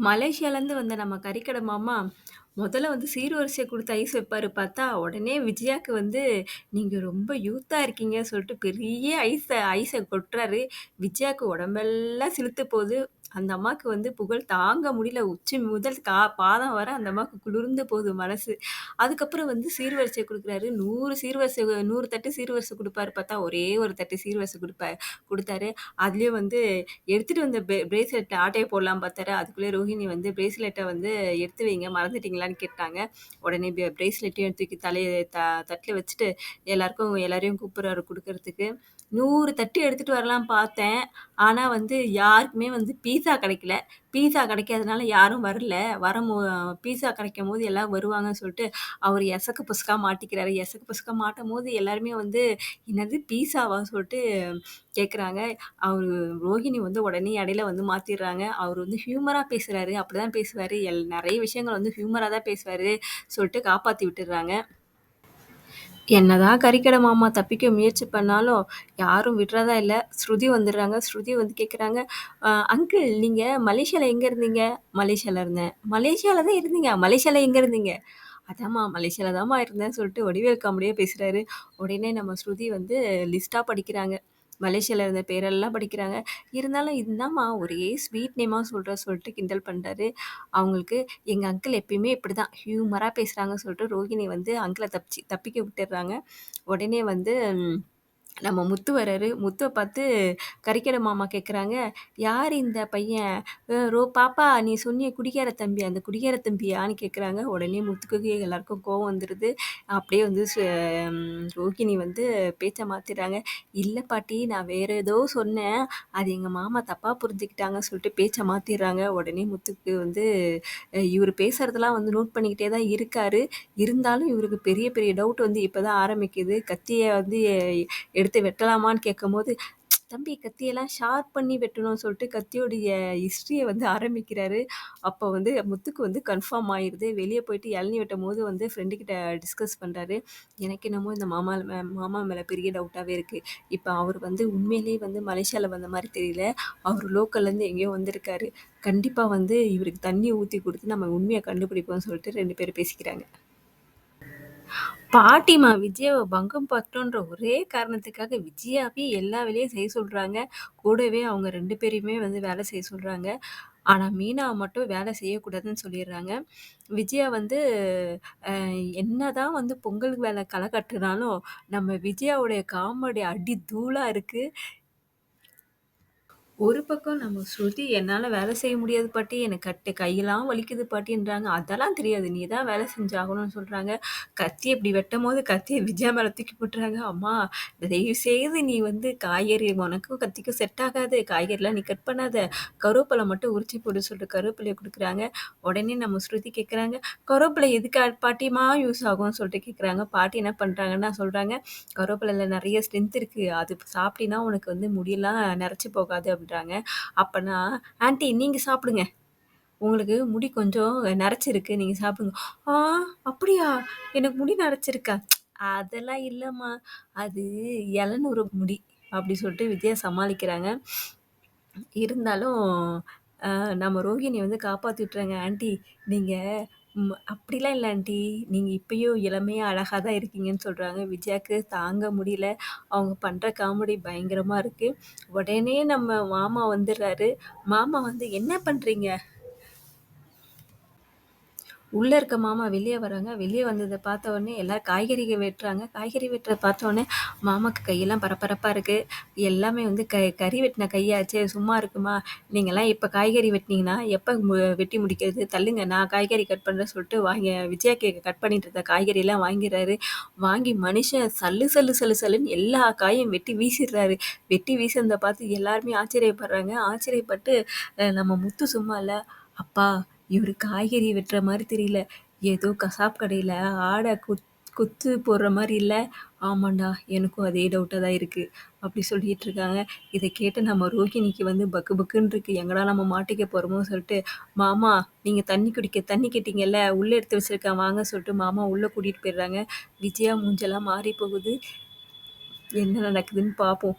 மலேசியாலேருந்து வந்த நம்ம கறிக்கடை மாமா, முதல்ல வந்து சீர்வரிசை குடுத்து ஐஸ் வைப்பாரு பார்த்தா, உடனே விஜயாக்கு வந்து, "நீங்க ரொம்ப யூத்தா இருக்கீங்க" சொல்லிட்டு பெரிய ஐஸ கொட்டுறாரு. விஜயாக்கு உடம்பெல்லாம் சிலுத்து போது. அந்த அம்மாக்கு வந்து புகழ் தாங்க முடியல. உச்சி முதல் பாதம் வர அந்த அம்மாக்கு குளிர்ந்து போகுது மனசு. அதுக்கப்புறம் வந்து சீர்வரிசை குடுக்குறாரு. 100 சீர்வரிசை 100 தட்டு சீர்வரிசை குடுப்பாரு பார்த்தா, ஒரே ஒரு தட்டு சீர்வரிசை குடுத்தாரு. அதுலயும் வந்து எடுத்துட்டு வந்த பிரேஸ்லெட்ல ஆட்டைய போடலாம் பார்த்தாரு. அதுக்குள்ளே ரோஹிணி வந்து பிரேஸ்லெட்ட வந்து எடுத்து வைங்க மறந்துட்டீங்களான்னு கேட்டாங்க. உடனே பிரேஸ்லெட்டையும் தூக்கி தலைய தட்டுல வச்சுட்டு எல்லாரையும் கூப்பிடுறாரு குடுக்கறதுக்கு. 100 தட்டு எடுத்துட்டு வரலான்னு பார்த்தேன். ஆனா வந்து யாருக்குமே வந்து பீஸா கிடைக்கல. பீஸா கிடைக்காதனால யாரும் வரல. பீஸா கிடைக்கும்போது எல்லாம் வருவாங்கன்னு சொல்லிட்டு அவரு எசக்கு பொசுக்கா மாட்டிக்கிறாரு. எசக்கு பொசுக்கா மாட்டும்போது எல்லாருமே வந்து, "என்னது பீஸாவா?" சொல்லிட்டு கேட்குறாங்க. அவரு ரோஹிணி வந்து உடனே இடையில வந்து மாத்திர்றாங்க. அவரு வந்து ஹியூமரா பேசுறாரு. அப்படிதான் பேசுவாரு. நெறைய விஷயங்கள் வந்து ஹியூமரா தான் பேசுவாரு சொல்லிட்டு காப்பாத்தி விட்டுர்றாங்க. என்னதான் கறிக்கடை மாமா தப்பிக்க முயற்சி பண்ணாலும், யாரும் விடுறதா இல்ல. ஸ்ருதி வந்துடுறாங்க. ஸ்ருதி வந்து கேட்குறாங்க, அங்கிள் நீங்க மலேசியால எங்க இருந்தீங்க?" "மலேசியால இருந்தேன்." "மலேசியால தான் இருந்தீங்க? மலேசியால எங்க இருந்தீங்க?" "அதாம்மா மலேசியால தாம்மா இருந்தேன்னு" சொல்லிட்டு வடிவேல் காமெடியா பேசுறாரு. உடனே நம்ம ஸ்ருதி வந்து லிஸ்ட்டா படிக்கிறாங்க. மலேசியால இருந்த பேரெல்லாம் படிக்கிறாங்க. இருந்தாலும் "இந்தாம்மா ஒரே ஸ்வீட் நேமா சொல்ற" சொல்லிட்டு கிண்டல் பண்றாரு. அவங்களுக்கு எங்க அங்கிள் எப்பயுமே இப்படிதான் ஹியூமரா பேசுறாங்கன்னு சொல்லிட்டு ரோஹிணி வந்து அங்கிள தப்பிக்க விட்டுர்றாங்க. உடனே வந்து நம்ம முத்து வராரு. முத்துவ பார்த்து கறிக்கடை மாமா கேட்குறாங்க, "யார் இந்த பையன்? பாப்பா நீ சொன்னியே குடிகார தம்பி, அந்த குடிகார தம்பியான்னு?" கேட்குறாங்க. உடனே முத்துக்கு எல்லாருக்கும் கோவம் வந்துருது. அப்படியே வந்து ரோகிணி வந்து பேச்ச மாத்திடுறாங்க. "இல்ல பாட்டி நான் வேற ஏதோ சொன்னேன். அது எங்க மாமா தப்பா புரிஞ்சுக்கிட்டாங்கன்னு" சொல்லிட்டு பேச்ச மாத்திடுறாங்க. உடனே முத்துக்கு வந்து இவரு பேசுறதெல்லாம் வந்து நோட் பண்ணிக்கிட்டே தான் இருக்காரு. இருந்தாலும் இவருக்கு பெரிய பெரிய டவுட் வந்து இப்ப தான் ஆரம்பிக்குது. கத்திய வந்து எடுத்து வெட்டலாமான்னு கேட்கும்போது, "தம்பி கத்தியெல்லாம் ஷார்ப் பண்ணி வெட்டணும்னு" சொல்லிட்டு கத்தியோடைய ஹிஸ்டரிய வந்து ஆரம்பிக்கிறாரு. அப்போ வந்து முத்துக்கு வந்து கன்ஃபார்ம் ஆயிருது. வெளிய போயிட்டு இளநீ வெட்டும்போது வந்து ஃப்ரெண்டு கிட்ட டிஸ்கஸ் பண்றாரு. "எனக்கு என்னமோ இந்த மாமா மேல பெரிய டவுட்டாவே இருக்கு. இப்ப அவரு வந்து உண்மையிலேயே வந்து மலேசியால வந்த மாரி தெரியல. அவரு லோக்கல்லேருந்து எங்கேயோ வந்திருக்காரு. கண்டிப்பா வந்து இவருக்கு தண்ணி ஊத்தி குடுத்து நம்ம உண்மைய கண்டுபிடிப்போம்னு" சொல்லிட்டு 2 பேரும் பேசிக்கிறாங்க. பாட்டிமா விஜயாவ பங்கம் பத்தோன்ற ஒரே காரணத்துக்காக விஜயாவே எல்லா வேலையும் செய்ய சொல்றாங்க. கூடவே அவங்க 2 பேரையுமே வந்து வேலை செய்ய சொல்றாங்க. ஆனா மீனாவ மட்டும் வேலை செய்யக்கூடாதுன்னு சொல்லிர்றாங்க. விஜயா வந்து என்னதான் வந்து பொங்கலுக்கு வேலை களை கட்டுனாலும், நம்ம விஜயாவுடைய காமெடி அடி தூளா இருக்கு. ஒரு பக்கம் நம்ம ஸ்ருதி, "என்னால வேலை செய்ய முடியாது பாட்டி. எனக்கு கையெல்லாம் வலிக்குது பாட்டின்றாங்க." "அதெல்லாம் தெரியாது. நீ தான் வேலை செஞ்சாகணும்னு" சொல்றாங்க. கத்திய இப்படி வெட்டும்போது கத்திய விஜயா மேல தூக்கி போட்டுறாங்க. "அம்மா தயவுசெய்து நீ வந்து காய்கறி உனக்கும் கத்திக்கும் செட் ஆகாது. காய்கறிலாம் நீ கட் பண்ணாத. கருவேப்பில மட்டும் உரிச்சு போடு" சொல்லிட்டு கருவேப்பிலைய குடுக்குறாங்க. உடனே நம்ம ஸ்ருதி கேட்குறாங்க, "கருவேப்பிலை எதுக்கு பாட்டிம்மா யூஸ் ஆகும்னு" சொல்லிட்டு கேட்குறாங்க. பாட்டி என்ன பண்றாங்கன்னா சொல்றாங்க, "கருவேப்பிலைல நெறைய ஸ்ட்ரென்த் இருக்கு. அது சாப்பிட்டீன்னா உனக்கு வந்து முடியெல்லாம் நரைச்சு போகாது" அப்படின்றாங்க. அப்பன்னா, "ஆன்டி நீங்க சாப்பிடுங்க. உங்களுக்கு முடி கொஞ்சம் நரைச்சிருக்கு. நீங்க சாப்பிடுங்க." "ஆ அப்படியா? எனக்கு முடி நரைச்சிருக்கா?" "அதெல்லாம் இல்லம்மா. அது இளநூறு முடி." அப்படி சொல்லிட்டு விஜயா சமாளிக்கிறாங்க. இருந்தாலும் நம்ம ரோகிணி வந்து காப்பாத்தி விட்டுறாங்க. "ஆன்டி நீங்க அப்படிலாம் இல்ல ஆன்டி. நீங்க இப்பயும் இளமையா, அழகா தான் இருக்கீங்கன்னு" சொல்றாங்க. விஜயாக்கு தாங்க முடியல. அவங்க பண்ற காமெடி பயங்கரமா இருக்கு. உடனே நம்ம மாமா வந்துடுறாரு. மாமா வந்து, "என்ன பண்றீங்க?" உள்ள இருக்க மாமா வெளிய வராங்க. வெளிய வந்தத பார்த்த உடனே எல்லாரும் காய்கறிகள் வெட்டுறாங்க. காய்கறி வெட்டுறத பார்த்த உடனே மாமாக்கு கையெல்லாம் பரபரப்பா இருக்கு. எல்லாமே வந்து கறி வெட்டின கையாச்சே சும்மா இருக்குமா? நீங்கலாம் இப்ப காய்கறி வெட்டுனீங்கன்னா, எப்ப வெட்டி முடிக்கிறது? தள்ளுங்க நான் காய்கறி கட் பண்றேன்னு சொல்லிட்டு விஜயா கட் பண்ணிட்டு இருந்த காய்கறிலாம் வாங்கிறாரு. வாங்கி மனுஷன் சல்லு சல்லு சல்லு சல்லுன்னு எல்லா காயும் வெட்டி வீசிடுறாரு. வெட்டி வீசுனத பார்த்து எல்லாருமே ஆச்சரியப்படுறாங்க. ஆச்சரியப்பட்டு நம்ம முத்து சும்மா இல்ல, "அப்பா இவரு காய்கறி வெட்டுற மாரி தெரியல. ஏதோ கசாப்பு கடையில ஆட குத்து போடுற மாரி இல்ல." "ஆமாண்டா, எனக்கும் அதே டவுட்டா தான் இருக்கு." அப்படி சொல்லிட்டு இருக்காங்க. இத கேட்டு நம்ம ரோகிணிக்கு வந்து பக்கு பக்குன்னு இருக்கு. எங்கடா நம்ம மாட்டிக்க போறோமோன்னு சொல்லிட்டு, "மாமா நீங்க தண்ணி கேட்டீங்கல்ல, உள்ள எடுத்து வச்சிருக்கேன் வாங்க" சொல்லிட்டு மாமா உள்ள கூட்டிட்டு போயிடுறாங்க. விஜயா மூஞ்செல்லாம் மாறி போகுது. என்ன நடக்குதுன்னு பார்ப்போம்.